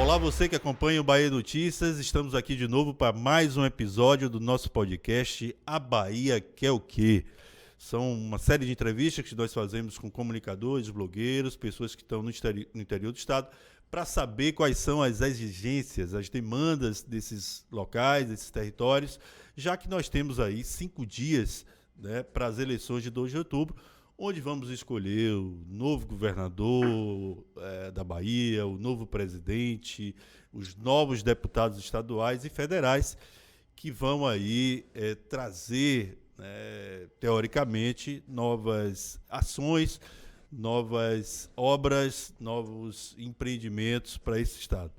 Olá, você que acompanha o Bahia Notícias. Estamos aqui de novo para mais um episódio do nosso podcast A Bahia Quer o Quê? São uma série de entrevistas que nós fazemos com comunicadores, blogueiros, pessoas que estão no interior do estado, para saber quais são as exigências, as demandas desses locais, desses territórios, já que nós temos aí 5 dias, né, para as eleições de 2 de outubro, onde vamos escolher o novo governador da Bahia, o novo presidente, os novos deputados estaduais e federais que vão aí trazer, teoricamente, novas ações, novas obras, novos empreendimentos para esse estado.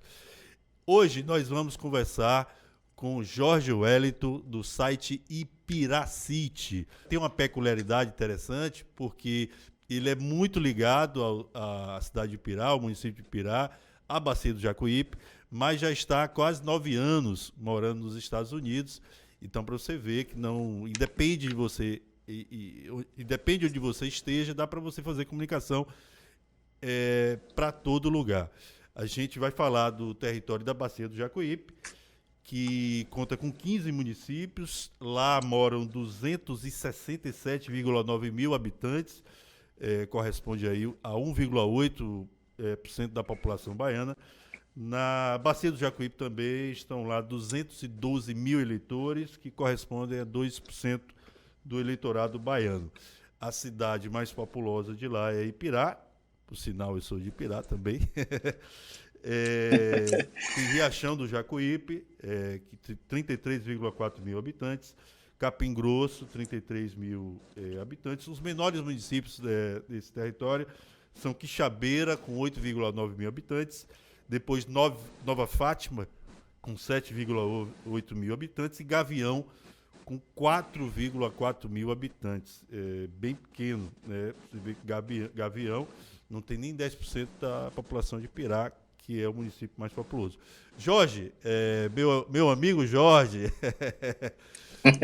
Hoje nós vamos conversar com Jorge Wellington, do site Ipiracity. Tem uma peculiaridade interessante, porque ele é muito ligado à cidade de Ipirá, ao município de Ipirá, à Bacia do Jacuípe, mas já está há quase 9 anos morando nos Estados Unidos. Então, para você ver que não independe de você, independe onde você esteja, dá para você fazer comunicação para todo lugar. A gente vai falar do território da Bacia do Jacuípe, que conta com 15 municípios. Lá moram 267,9 mil habitantes, corresponde aí a 1,8% da população baiana. Na Bacia do Jacuípe também estão lá 212 mil eleitores, que correspondem a 2% do eleitorado baiano. A cidade mais populosa de lá é Ipirá, por sinal eu sou de Ipirá também. Tem Riachão do Jacuípe, que 33,4 mil habitantes, Capim Grosso, 33 mil habitantes. Os menores municípios desse território são Quixabeira, com 8,9 mil habitantes, depois Nova Fátima, com 7,8 mil habitantes, e Gavião, com 4,4 mil habitantes. Bem pequeno, né? Você vê que Gavião não tem nem 10% da população de Ipirá, que é o município mais populoso. Jorge, meu amigo Jorge,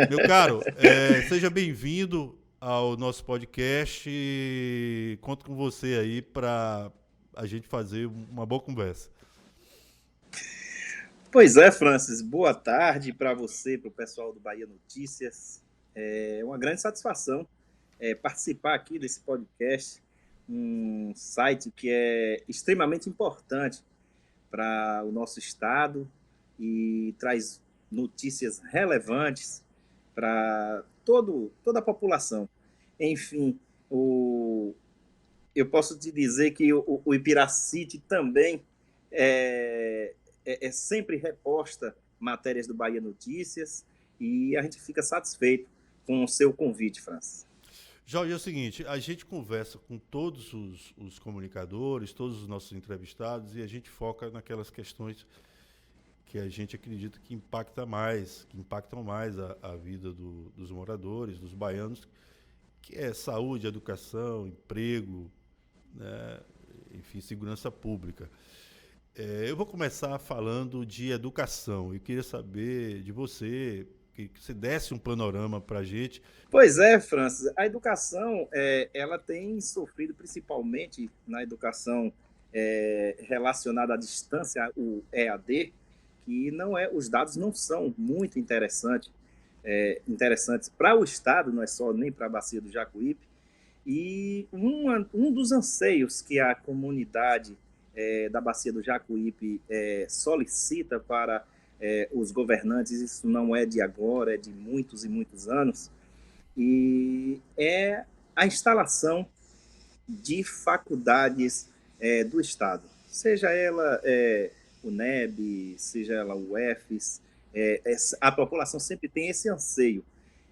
meu caro, seja bem-vindo ao nosso podcast. Conto com você aí para a gente fazer uma boa conversa. Pois é, Francis, boa tarde para você, para o pessoal do Bahia Notícias. É uma grande satisfação participar aqui desse podcast, um site que é extremamente importante para o nosso estado e traz notícias relevantes para toda a população. Enfim, eu posso te dizer que o Ipiracity também sempre reposta matérias do Bahia Notícias e a gente fica satisfeito com o seu convite, Francis. Jorge, é o seguinte, a gente conversa com todos os comunicadores, todos os nossos entrevistados, e a gente foca naquelas questões que a gente acredita que impactam mais a vida dos moradores, dos baianos, que é saúde, educação, emprego, né, enfim, segurança pública. Eu vou começar falando de educação. Eu queria saber de você, que você desse um panorama para a gente. Pois é, Francis, a educação ela tem sofrido principalmente na educação relacionada à distância, o EAD, que os dados não são muito interessantes para o Estado, não é só nem para a Bacia do Jacuípe. E um dos anseios que a comunidade da Bacia do Jacuípe solicita para os governantes, isso não é de agora, é de muitos e muitos anos, e é a instalação de faculdades do Estado, seja ela UNEB, seja ela UFES, a população sempre tem esse anseio.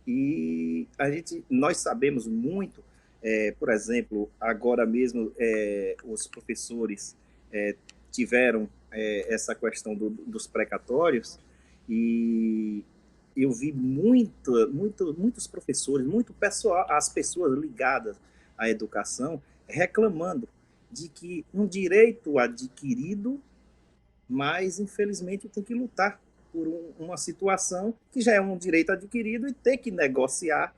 E nós sabemos muito, por exemplo, agora mesmo os professores tiveram essa questão dos precatórios, e eu vi muitos professores, muito pessoal, as pessoas ligadas à educação, reclamando de que um direito adquirido, mas infelizmente tem que lutar por uma situação que já é um direito adquirido e ter que negociar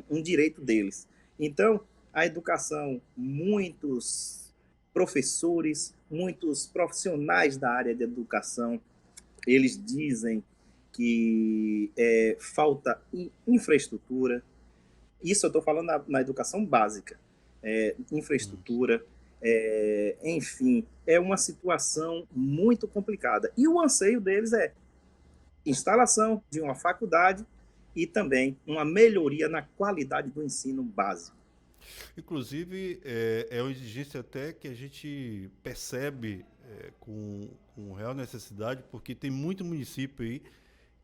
um direito deles. Então, a educação, muitos professores, muitos profissionais da área de educação, eles dizem que falta infraestrutura. Isso eu estou falando na educação básica. Infraestrutura, enfim, é uma situação muito complicada. E o anseio deles é instalação de uma faculdade e também uma melhoria na qualidade do ensino básico. Inclusive, é uma exigência até que a gente percebe com real necessidade, porque tem muito município aí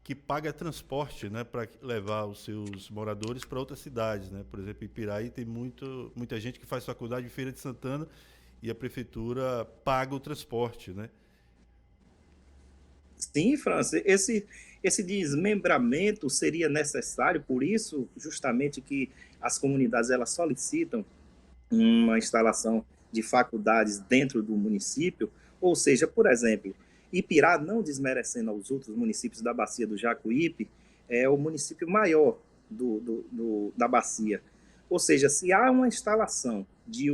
que paga transporte, né, para levar os seus moradores para outras cidades, né? Por exemplo, em Ipiraí tem muita gente que faz faculdade em Feira de Santana e a prefeitura paga o transporte, né? Sim, França, esse desmembramento seria necessário, por isso, justamente, que as comunidades elas solicitam uma instalação de faculdades dentro do município, ou seja, por exemplo, Ipirá, não desmerecendo aos outros municípios da bacia do Jacuípe, é o município maior da bacia. Ou seja, se há uma instalação de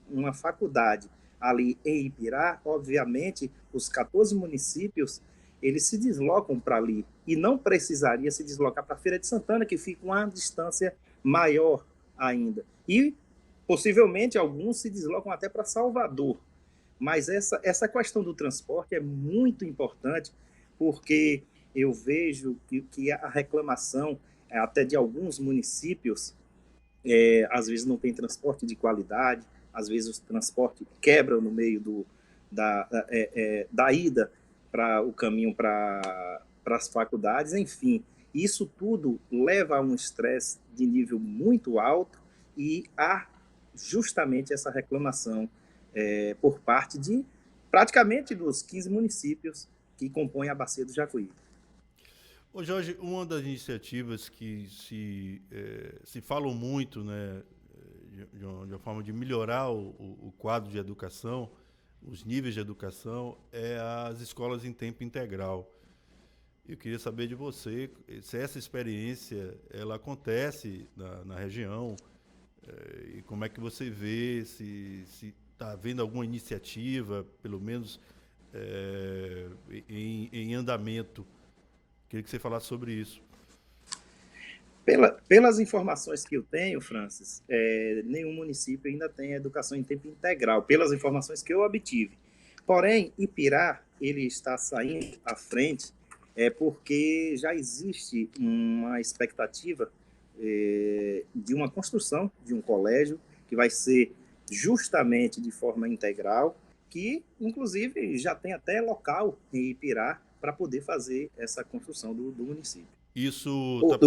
uma faculdade ali em Ipirá, obviamente, os 14 municípios, eles se deslocam para ali e não precisaria se deslocar para Feira de Santana, que fica uma distância maior ainda. E possivelmente alguns se deslocam até para Salvador. Mas essa questão do transporte é muito importante, porque eu vejo que a reclamação até de alguns municípios, às vezes não tem transporte de qualidade, às vezes o transporte quebra no meio da ida para o caminho para as faculdades, enfim. Isso tudo leva a um estresse de nível muito alto e a justamente essa reclamação por parte de praticamente dos 15 municípios que compõem a bacia do Jacuí. Ô Jorge, uma das iniciativas que se falam muito, né, de uma forma de melhorar o quadro de educação, os níveis de educação, é as escolas em tempo integral. Eu queria saber de você se essa experiência ela acontece na região, e como é que você vê, se está havendo alguma iniciativa, pelo menos em andamento. Queria que você falasse sobre isso. Pelas informações que eu tenho, Francis, nenhum município ainda tem educação em tempo integral, pelas informações que eu obtive. Porém, Ipirá, ele está saindo à frente porque já existe uma expectativa de uma construção de um colégio que vai ser justamente de forma integral, que, inclusive, já tem até local em Ipirá para poder fazer essa construção do município. Isso está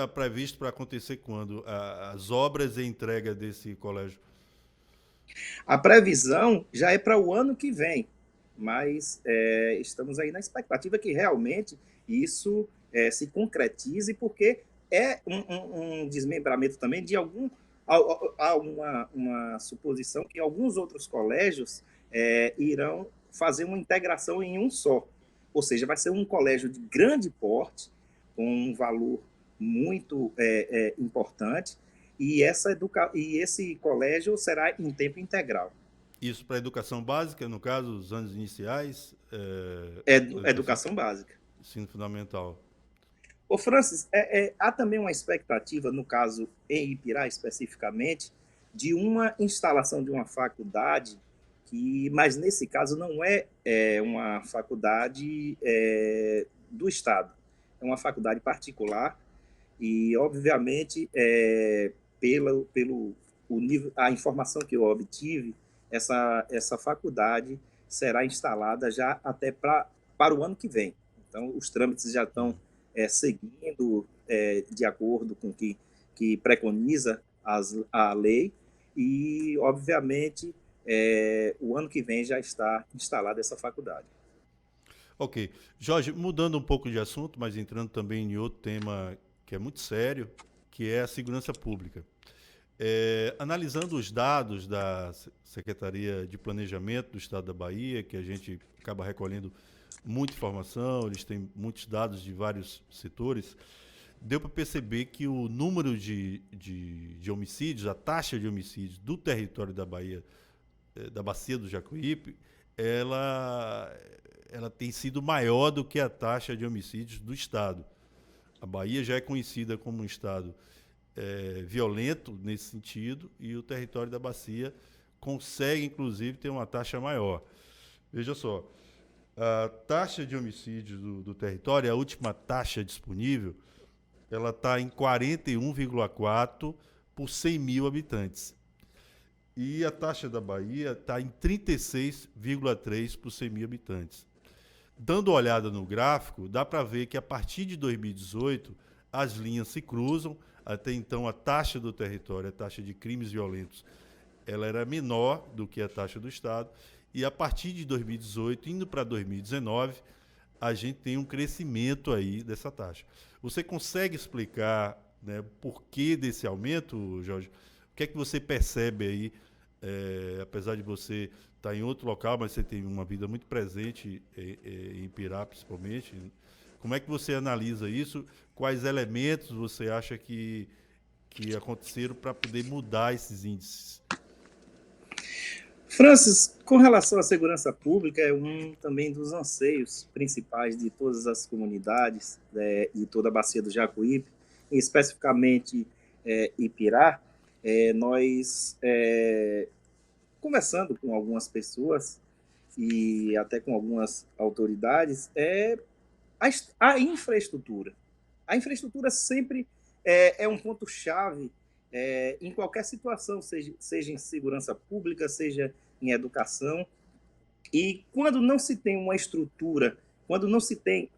previsto para acontecer quando? As obras e entrega desse colégio? A previsão já é para o ano que vem, mas estamos aí na expectativa que realmente isso se concretize, porque é um desmembramento também de há uma suposição que alguns outros colégios irão fazer uma integração em um só. Ou seja, vai ser um colégio de grande porte, com um valor muito importante, e esse colégio será em tempo integral. Isso para a educação básica, no caso, os anos iniciais? Educação básica. Ensino fundamental. Ô, Francis, há também uma expectativa, no caso em Ipirá especificamente, de uma instalação de uma faculdade, mas nesse caso não é uma faculdade do Estado, é uma faculdade particular e, obviamente, pelo o nível, a informação que eu obtive, essa faculdade será instalada já até para o ano que vem. Então, os trâmites já estão seguindo de acordo com o que preconiza a lei e, obviamente, o ano que vem já está instalada essa faculdade. Ok. Jorge, mudando um pouco de assunto, mas entrando também em outro tema que é muito sério, que é a segurança pública. Analisando os dados da Secretaria de Planejamento do Estado da Bahia, que a gente acaba recolhendo muita informação, eles têm muitos dados de vários setores, deu para perceber que o número de homicídios, a taxa de homicídios do território da Bahia da bacia do Jacuípe, ela tem sido maior do que a taxa de homicídios do estado. A Bahia já é conhecida como um estado violento nesse sentido, e o território da bacia consegue, inclusive, ter uma taxa maior. Veja só, a taxa de homicídios do território, a última taxa disponível, ela está em 41,4 por 100 mil habitantes. E a taxa da Bahia está em 36,3 por 100 mil habitantes. Dando uma olhada no gráfico, dá para ver que a partir de 2018 as linhas se cruzam. Até então a taxa do território, a taxa de crimes violentos, ela era menor do que a taxa do estado, e a partir de 2018, indo para 2019, a gente tem um crescimento aí dessa taxa. Você consegue explicar, né, o porquê desse aumento, Jorge? O que é que você percebe aí, apesar de você estar em outro local, mas você tem uma vida muito presente em Pirá, principalmente? Como é que você analisa isso? Quais elementos você acha que aconteceram para poder mudar esses índices? Francis, com relação à segurança pública, é um também dos anseios principais de todas as comunidades, de toda a bacia do Jacuípe, e especificamente Ipirá. Nós, conversando com algumas pessoas e até com algumas autoridades, a infraestrutura. A infraestrutura sempre é um ponto-chave em qualquer situação, seja em segurança pública, seja em educação. E quando não se tem uma estrutura, quando não se tem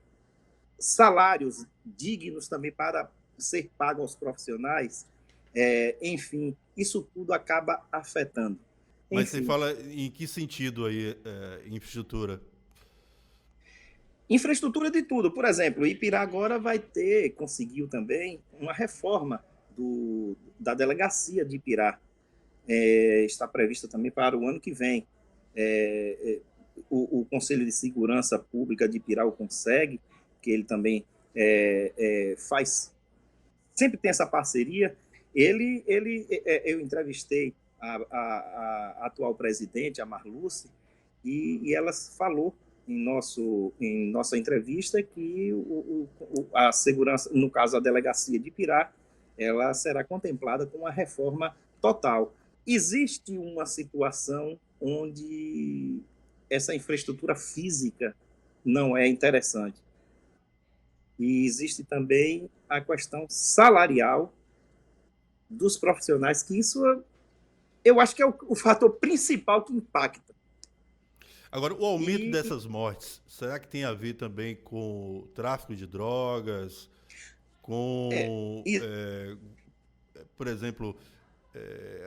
salários dignos também para ser pago aos profissionais, enfim, isso tudo acaba afetando. Mas você Enfim, fala em que sentido aí, infraestrutura? infraestrutura de tudo. Por exemplo, Ipirá agora conseguiu também uma reforma da delegacia de Ipirá. Está prevista também para o ano que vem. O Conselho de Segurança Pública de Ipirá o consegue, que ele também faz, sempre tem essa parceria. Eu entrevistei a atual presidente, a Marluce, e ela falou em nossa entrevista que a segurança, no caso a delegacia de Ipirá, ela será contemplada com uma reforma total. Existe uma situação onde essa infraestrutura física não é interessante. E existe também a questão salarial dos profissionais, que isso eu acho que é o fator principal que impacta. Agora, o aumento E, dessas mortes, será que tem a ver também com o tráfico de drogas, com, e por exemplo,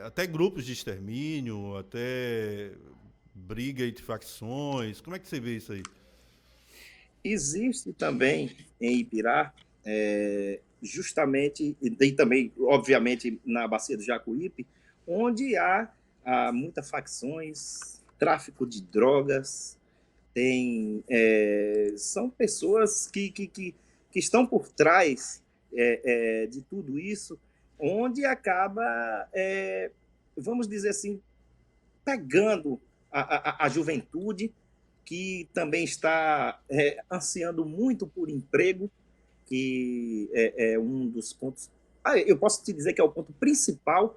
até grupos de extermínio, até briga entre facções? Como é que você vê isso aí? existe também em Ipirá, justamente, e também, obviamente, na bacia do Jacuípe, onde há muitas facções, tráfico de drogas, são pessoas que estão por trás de tudo isso, onde acaba, vamos dizer assim, pegando a juventude, que também está ansiando muito por emprego, que é um dos pontos. Eu posso te dizer que é o ponto principal,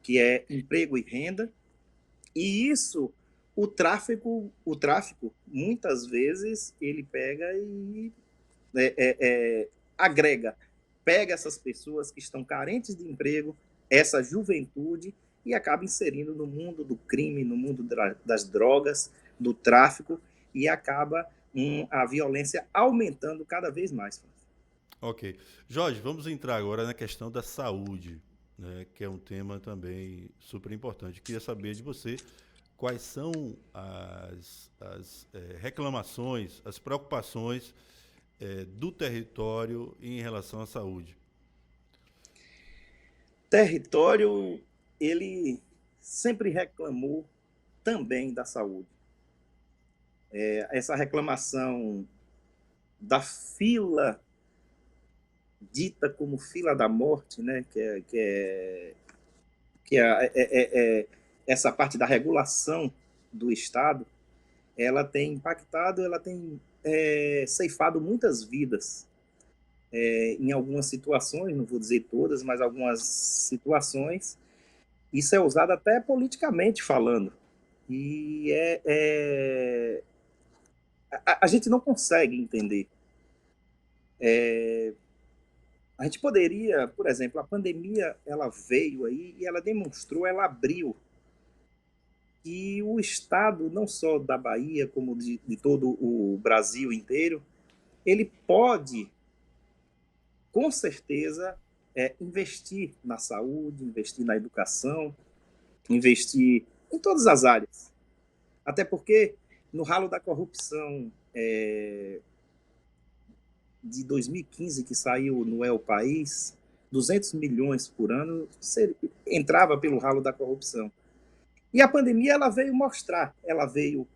que é emprego e renda, e isso, o tráfico muitas vezes, ele pega e agrega, pega essas pessoas que estão carentes de emprego, essa juventude, e acaba inserindo no mundo do crime, no mundo das drogas, do tráfico, e acaba a violência aumentando cada vez mais. Ok. Jorge, vamos entrar agora na questão da saúde, né, que é um tema também super importante. Queria saber de você quais são as reclamações, as preocupações do território em relação à saúde. Território, ele sempre reclamou também da saúde. Essa reclamação da fila dita como fila da morte, né? essa parte da regulação do Estado, ela tem impactado, ela tem ceifado muitas vidas. Em algumas situações, não vou dizer todas, mas algumas situações, isso é usado até politicamente falando. E a gente não consegue entender. A gente poderia, por exemplo, a pandemia, ela veio aí e ela demonstrou, ela abriu que o Estado, não só da Bahia, como de todo o Brasil inteiro, ele pode, com certeza, investir na saúde, investir na educação, investir em todas as áreas. Até porque, no ralo da corrupção de 2015, que saiu no El País, 200 milhões por ano entrava pelo ralo da corrupção. E a pandemia ela veio mostrar, ela veio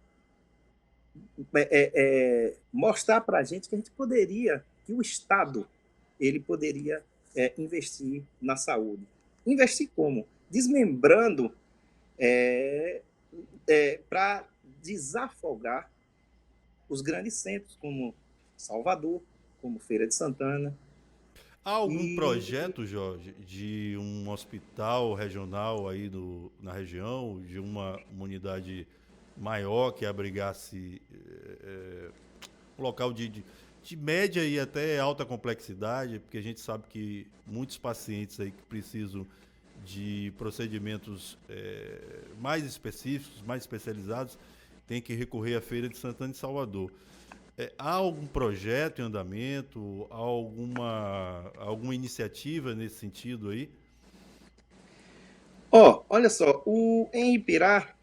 mostrar para a gente que poderia, que o Estado ele poderia investir na saúde. Investir como? Desmembrando para desafogar os grandes centros, como Salvador, como Feira de Santana. Há algum E, projeto, Jorge, de um hospital regional aí na região, de uma unidade maior que abrigasse um local de média e até alta complexidade, porque a gente sabe que muitos pacientes aí que precisam de procedimentos mais específicos, mais especializados, têm que recorrer à Feira de Santana e Salvador. Há algum projeto em andamento, alguma iniciativa nesse sentido aí? olha só, em Ipirá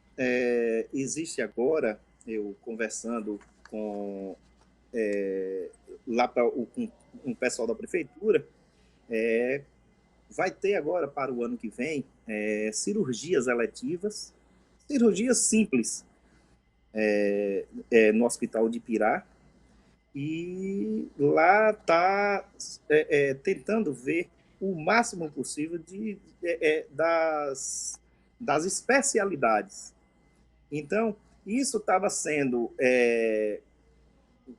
existe agora, eu conversando com lá com um pessoal da prefeitura, vai ter agora para o ano que vem cirurgias eletivas, cirurgias simples no Hospital de Ipirá, e lá está tentando ver o máximo possível das especialidades. Então, isso estava sendo.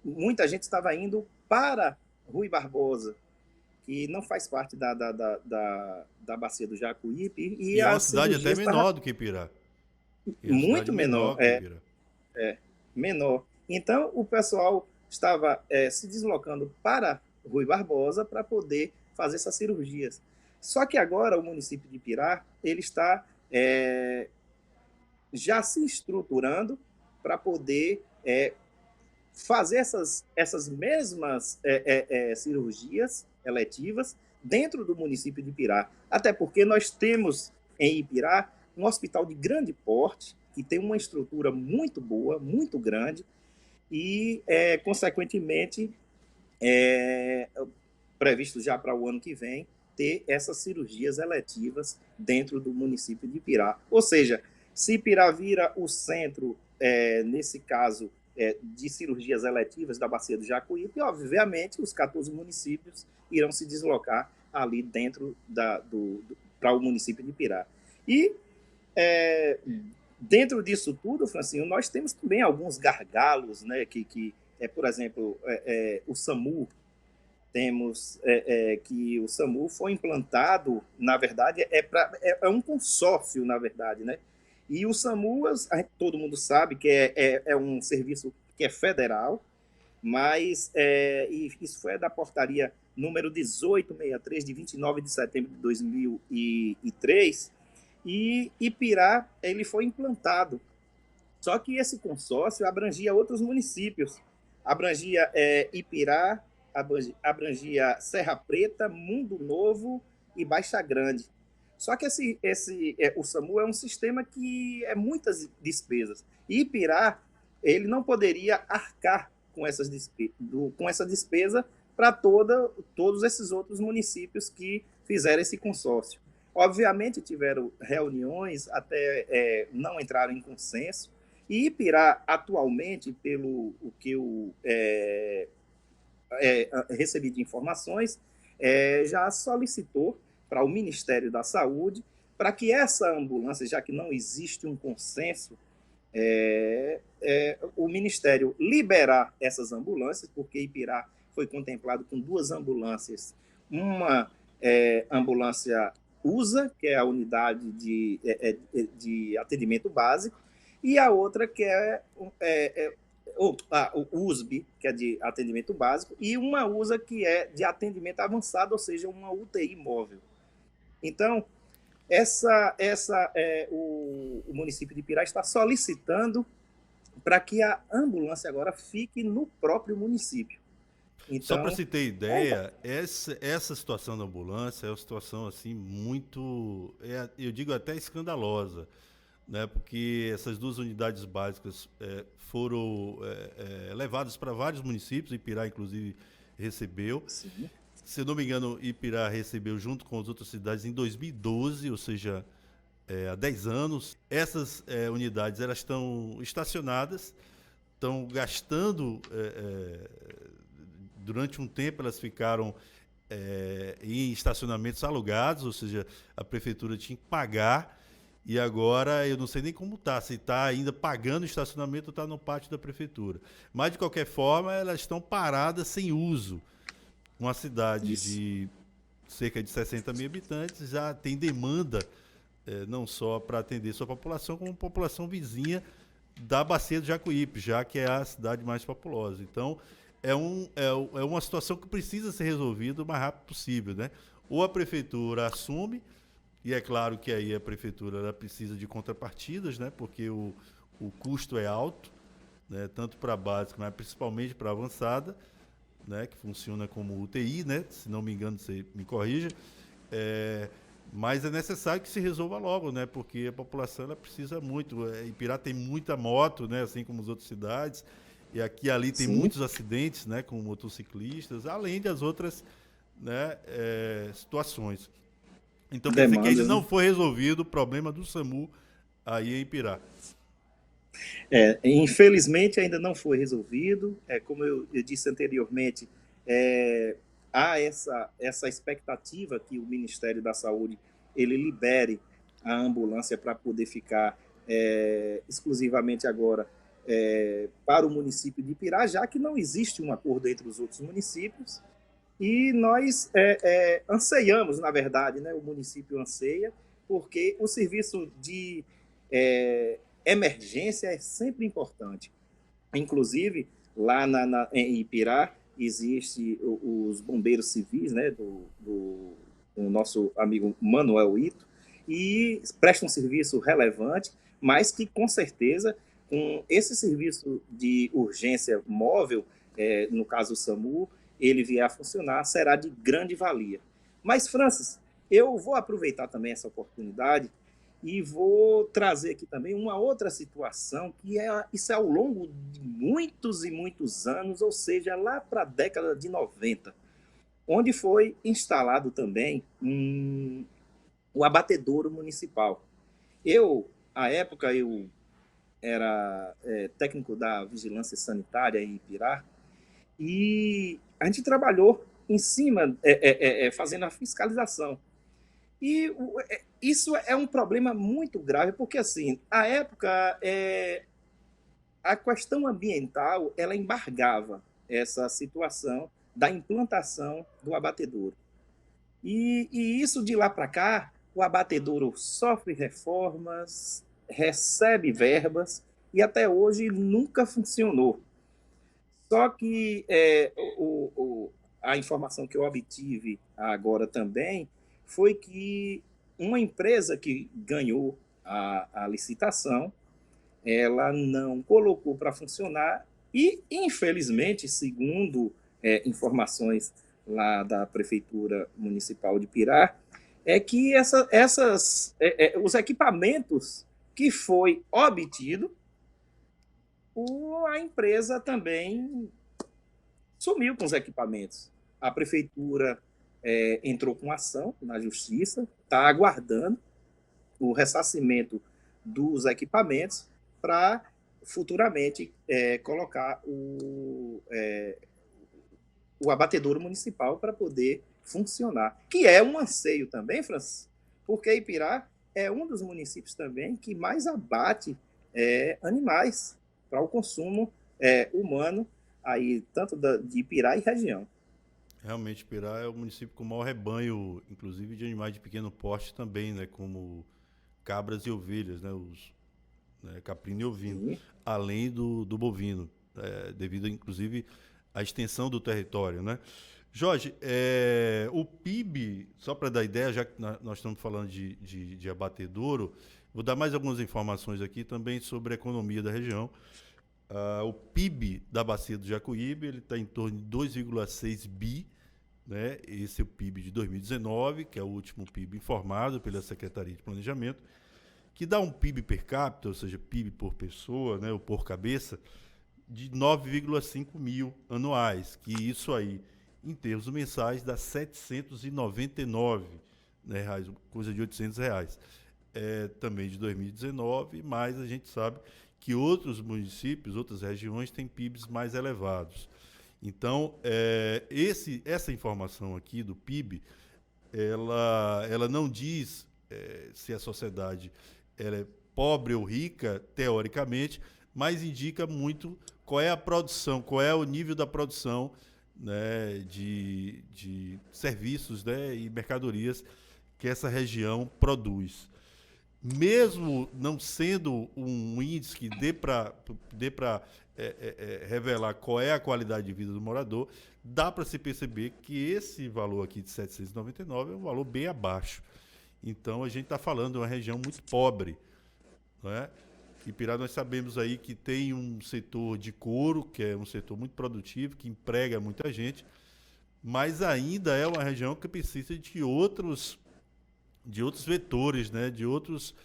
Muita gente estava indo para Rui Barbosa, que não faz parte da bacia do Jacuípe, E e é uma as cidade até cirurgias estavam menor do que Ipirá. E é uma cidade muito menor. menor que Ipirá. Menor. Então, o pessoal estava se deslocando para Rui Barbosa para poder fazer essas cirurgias. Só que agora o município de Pirá ele está já se estruturando para poder fazer essas mesmas cirurgias eletivas dentro do município de Ipirá. Até porque nós temos em Ipirá um hospital de grande porte, que tem uma estrutura muito boa, muito grande, e, consequentemente, previsto já para o ano que vem, ter essas cirurgias eletivas dentro do município de Ipirá. Ou seja, se Ipirá vira o centro, nesse caso, de cirurgias eletivas da Bacia do Jacuípe, obviamente os 14 municípios irão se deslocar ali dentro para o município de Ipirá. E dentro disso tudo, Francinho, nós temos também alguns gargalos, né, que por exemplo, o SAMU. Temos que o SAMU foi implantado, na verdade, é um consórcio, na verdade, né? E o SAMU, todo mundo sabe que é um serviço que é federal, mas e isso foi da portaria número 1863, de 29 de setembro de 2003, e Ipirá ele foi implantado. Só que esse consórcio abrangia outros municípios, abrangia Ipirá, abrangia Serra Preta, Mundo Novo e Baixa Grande. Só que o SAMU é um sistema que é muitas despesas. E Ipirá ele não poderia arcar com essa despesa para todos esses outros municípios que fizeram esse consórcio. Obviamente tiveram reuniões, até não entraram em consenso, e Ipirá, atualmente, pelo o que eu recebi de informações, já solicitou para o Ministério da Saúde para que essa ambulância, já que não existe um consenso, o Ministério liberar essas ambulâncias, porque Ipirá foi contemplado com 2 ambulâncias, uma ambulância USA, que é a unidade de atendimento básico, e a outra que o USB, que é de atendimento básico, e uma USA que é de atendimento avançado, ou seja, uma UTI móvel. Então, o município de Pirá está solicitando para que a ambulância agora fique no próprio município. Só para Então, você ter ideia, essa situação da ambulância é uma situação assim muito, eu digo até escandalosa, né? Porque essas 2 unidades básicas foram levadas para vários municípios, Ipirá inclusive recebeu. sim, Se eu não me engano, Ipirá recebeu junto com as outras cidades em 2012, ou seja, há 10 anos. Essas unidades elas estão estacionadas, estão gastando durante um tempo elas ficaram em estacionamentos alugados, ou seja, a prefeitura tinha que pagar, e agora eu não sei nem como está, se está ainda pagando o estacionamento ou está no pátio da prefeitura. Mas, de qualquer forma, elas estão paradas sem uso. Uma cidade isso. de cerca de 60 mil habitantes já tem demanda não só para atender sua população, como população vizinha da Bacia do Jacuípe, já que é a cidade mais populosa. Então, é uma situação que precisa ser resolvida o mais rápido possível, né? Ou a prefeitura assume, e é claro que aí a prefeitura ela precisa de contrapartidas, né? Porque o custo é alto, né? Tanto para a básica, mas principalmente para a avançada, né? Que funciona como UTI, né? Se não me engano, você me corrija. Mas é necessário que se resolva logo, né? Porque a população ela precisa muito. Ipirá tem muita moto, né? Assim como as outras cidades. E aqui e ali tem Sim, muitos acidentes, né? Com motociclistas, além das outras, né? Situações. Então quer dizer que ainda demandas, não né? foi resolvido o problema do SAMU aí em Ipirá. Infelizmente ainda não foi resolvido. Como eu disse anteriormente, há essa expectativa que o Ministério da Saúde ele libere a ambulância para poder ficar exclusivamente agora para o município de Ipirá, já que não existe um acordo entre os outros municípios. E nós anseiamos, na verdade, né, o município anseia, porque o serviço de emergência é sempre importante. Inclusive, lá em Ipirá, existe os bombeiros civis, né, do nosso amigo Manuel Ito, e presta um serviço relevante, mas que, com certeza, com esse serviço de urgência móvel, no caso o SAMU, ele vier a funcionar, será de grande valia. Mas, Francis, eu vou aproveitar também essa oportunidade e vou trazer aqui também uma outra situação, que isso é ao longo de muitos e muitos anos, ou seja, lá para a década de 90, onde foi instalado também o abatedouro municipal. À época, eu era técnico da vigilância sanitária em Ipirá, e a gente trabalhou em cima, fazendo a fiscalização. E isso é um problema muito grave, porque, assim, à época, a questão ambiental, ela embargava essa situação da implantação do abatedouro. E isso de lá para cá, o abatedouro sofre reformas, recebe verbas, e até hoje nunca funcionou. Só que a informação que eu obtive agora também foi que uma empresa que ganhou a licitação, ela não colocou para funcionar e, infelizmente, segundo informações lá da Prefeitura Municipal de Pirá, é que os equipamentos que foi obtido, a empresa também sumiu com os equipamentos. A prefeitura entrou com ação na justiça, está aguardando o ressarcimento dos equipamentos para futuramente colocar o abatedouro municipal para poder funcionar, que é um anseio também, Francis, porque Ipirá é um dos municípios também que mais abate animais para o consumo humano, aí, tanto de Ipirá e região. Realmente, Pirá é o município com o maior rebanho, inclusive de animais de pequeno porte também, né? Como cabras e ovelhas, né? Os caprino e ovino, Sim. além do bovino, devido inclusive à extensão do território, né? Jorge, o PIB, só para dar ideia, já que nós estamos falando de abatedouro, vou dar mais algumas informações aqui também sobre a economia da região. O PIB da bacia do Jacuípe ele está em torno de 2,6 bi, né? Esse é o PIB de 2019, que é o último PIB informado pela Secretaria de Planejamento, que dá um PIB per capita, ou seja, PIB por pessoa, né, ou por cabeça, de 9,5 mil anuais, que isso aí, em termos mensais, dá 799, né, reais, coisa de R$ 800. Também de 2019, mas a gente sabe que outros municípios, outras regiões têm PIBs mais elevados. Então, essa informação aqui do PIB, ela não diz se a sociedade ela é pobre ou rica, teoricamente, mas indica muito qual é a produção, qual é o nível da produção, né, de serviços, né, e mercadorias que essa região produz. Mesmo não sendo um índice que dê para revelar qual é a qualidade de vida do morador, dá para se perceber que esse valor aqui de 799 é um valor bem abaixo. Então, a gente está falando de uma região muito pobre, não é? Ipirá, nós sabemos aí que tem um setor de couro, que é um setor muito produtivo, que emprega muita gente, mas ainda é uma região que precisa de outros vetores, né? De outros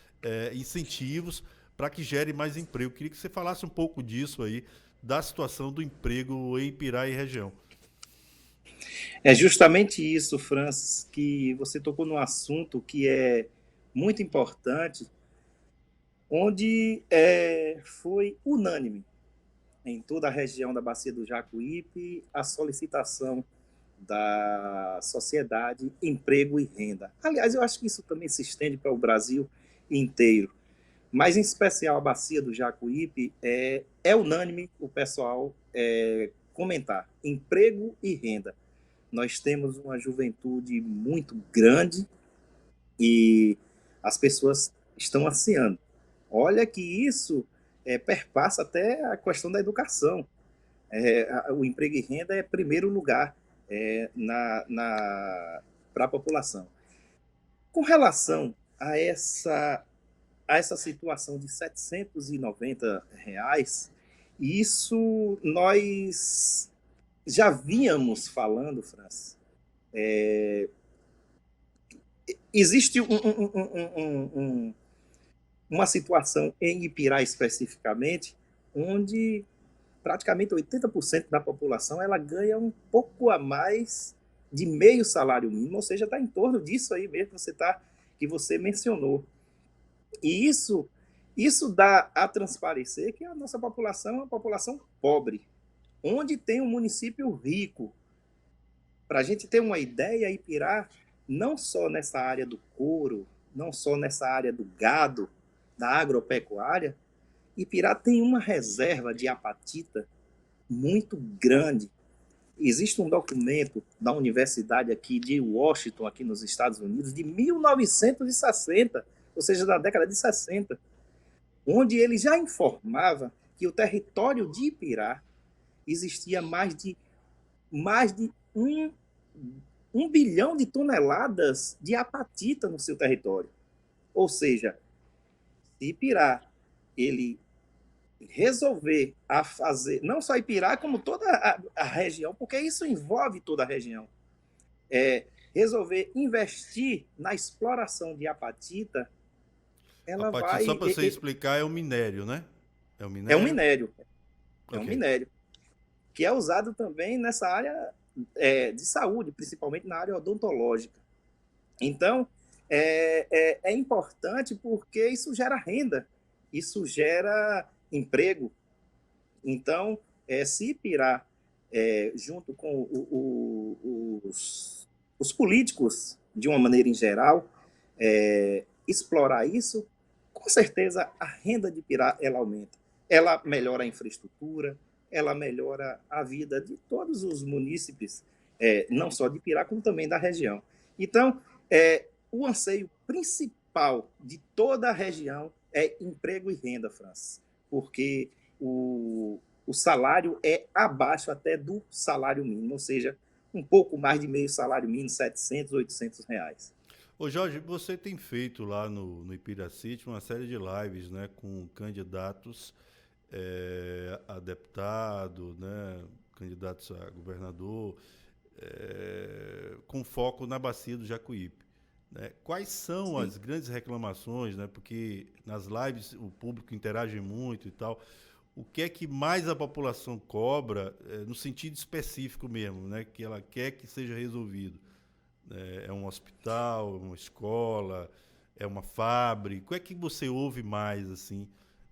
incentivos para que gere mais emprego. Queria que você falasse um pouco disso aí, da situação do emprego em Ipirá e região. É justamente isso, Francis, que você tocou num assunto que é muito importante, onde foi unânime em toda a região da Bacia do Jacuípe a solicitação da sociedade, emprego e renda. Aliás, eu acho que isso também se estende para o Brasil inteiro, mas em especial a Bacia do Jacuípe é unânime o pessoal comentar emprego e renda. Nós temos uma juventude muito grande e as pessoas estão ansiando. Olha que isso perpassa até a questão da educação. O emprego e renda é primeiro lugar para a população. Com relação a essa situação de R$ 790, isso nós já vínhamos falando, França. Existe uma situação em Ipirá especificamente, onde praticamente 80% da população ela ganha um pouco a mais de meio salário mínimo, ou seja, está em torno disso aí mesmo que você mencionou. E isso dá a transparecer que a nossa população é uma população pobre, onde tem um município rico. Para a gente ter uma ideia, Ipirá, não só nessa área do couro, não só nessa área do gado, da agropecuária, Ipirá tem uma reserva de apatita muito grande. Existe um documento da Universidade aqui de Washington, aqui nos Estados Unidos, de 1960, ou seja, da década de 60, onde ele já informava que o território de Ipirá existia mais de um bilhão de toneladas de apatita no seu território. Ou seja, se Ipirá ele resolver a fazer, não só Ipirá, como toda a região, porque isso envolve toda a região, resolver investir na exploração de apatita, ela Apatita, só vai... para você explicar, é um minério, né? É um É um minério? minério. É um Ok. minério. Que é usado também nessa área de saúde, principalmente na área odontológica. Então, é importante porque isso gera renda, isso gera emprego. Então, se Ipirá, junto com os políticos, de uma maneira em geral, explorar isso, com certeza a renda de Ipirá ela aumenta. Ela melhora a infraestrutura, ela melhora a vida de todos os munícipes, não só de Ipirá, como também da região. Então, o anseio principal de toda a região é emprego e renda, Francis, porque o salário é abaixo até do salário mínimo, ou seja, um pouco mais de meio salário mínimo, 700, 800 reais. Ô Jorge, você tem feito lá no Ipiracity uma série de lives, né, com candidatos a deputado, né, candidatos a governador, com foco na bacia do Jacuípe. Né? Quais são as grandes reclamações, né, porque nas lives o público interage muito e tal, o que é que mais a população cobra, no sentido específico mesmo, né, que ela quer que seja resolvido? É um hospital, uma escola, é uma fábrica? O que é que você ouve mais, assim,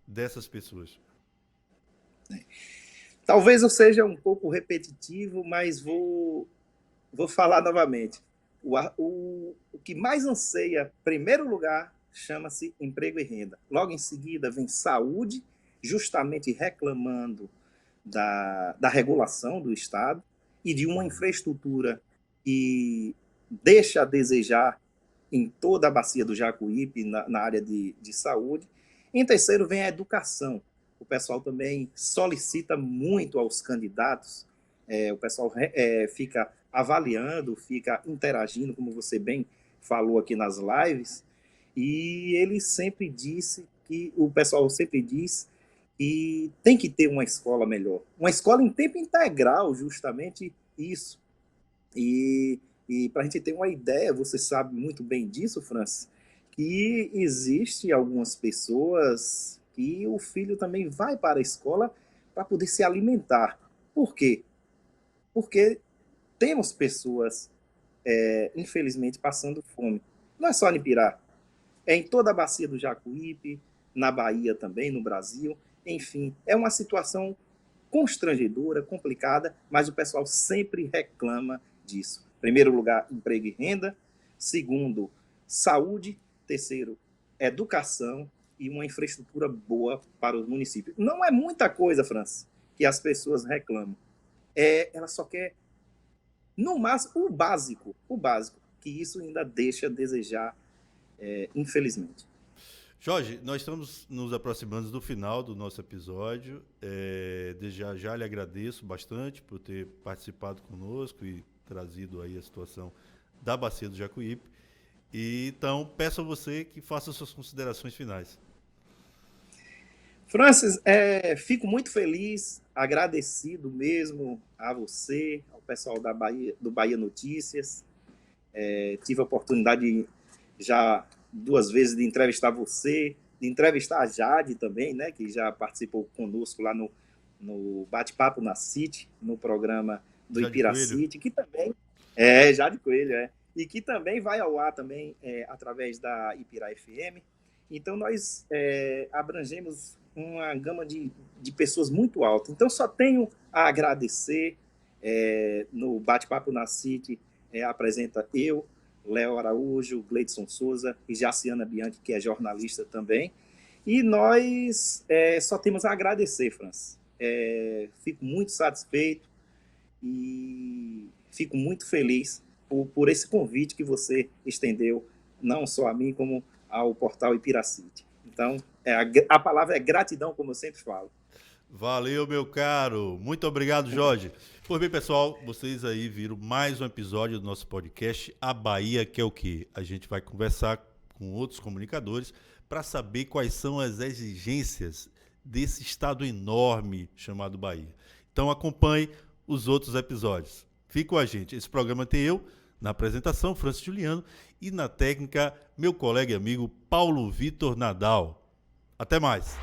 dessas pessoas? Talvez eu seja um pouco repetitivo, mas vou falar novamente. O que mais anseia, em primeiro lugar, chama-se emprego e renda. Logo em seguida vem saúde, justamente reclamando da regulação do Estado e de uma infraestrutura que deixa a desejar em toda a bacia do Jacuípe, na área de saúde. Em terceiro vem a educação. O pessoal também solicita muito aos candidatos, o pessoal fica avaliando, fica interagindo, como você bem falou aqui nas lives, e ele sempre disse que, o pessoal sempre diz que tem que ter uma escola melhor, uma escola em tempo integral, justamente isso. E para a gente ter uma ideia, você sabe muito bem disso, Francis, que existe algumas pessoas que o filho também vai para a escola para poder se alimentar. Por quê? Porque temos pessoas, infelizmente, passando fome. Não é só em Ipirá, é em toda a bacia do Jacuípe, na Bahia também, no Brasil. Enfim, é uma situação constrangedora, complicada, mas o pessoal sempre reclama disso. Primeiro lugar, emprego e renda. Segundo, saúde. Terceiro, educação e uma infraestrutura boa para os municípios. Não é muita coisa, Francis, que as pessoas reclamam. Ela só quer, no máximo, o básico, que isso ainda deixa a desejar, infelizmente. Jorge, nós estamos nos aproximando do final do nosso episódio. Desde já lhe agradeço bastante por ter participado conosco e trazido aí a situação da bacia do Jacuípe. E, então, peço a você que faça suas considerações finais. Francis, fico muito feliz, agradecido mesmo a você, ao pessoal do Bahia Notícias. Tive a oportunidade já 2 vezes de entrevistar você, de entrevistar a Jade também, né, que já participou conosco lá no Bate-Papo na City, no programa do Ipiracity, que também Jade Coelho, e que também vai ao ar também através da Ipirá FM. Então nós abrangemos uma gama de pessoas muito alta. Então só tenho a agradecer. No Bate-Papo na City apresenta eu, Léo Araújo, Gleidson Souza e Jaciana Bianchi, que é jornalista também. E nós só temos a agradecer, Francis. Fico muito satisfeito e fico muito feliz por esse convite que você estendeu, não só a mim, como ao portal Ipiracity. Então, a palavra é gratidão, como eu sempre falo. Valeu, meu caro. Muito obrigado, Jorge. Pois bem, pessoal, vocês aí viram mais um episódio do nosso podcast A Bahia Quer o Quê? A gente vai conversar com outros comunicadores para saber quais são as exigências desse estado enorme chamado Bahia. Então acompanhe os outros episódios. Fique com a gente. Esse programa tem eu, na apresentação, Francis Juliano, e na técnica, meu colega e amigo Paulo Vitor Nadal. Até mais.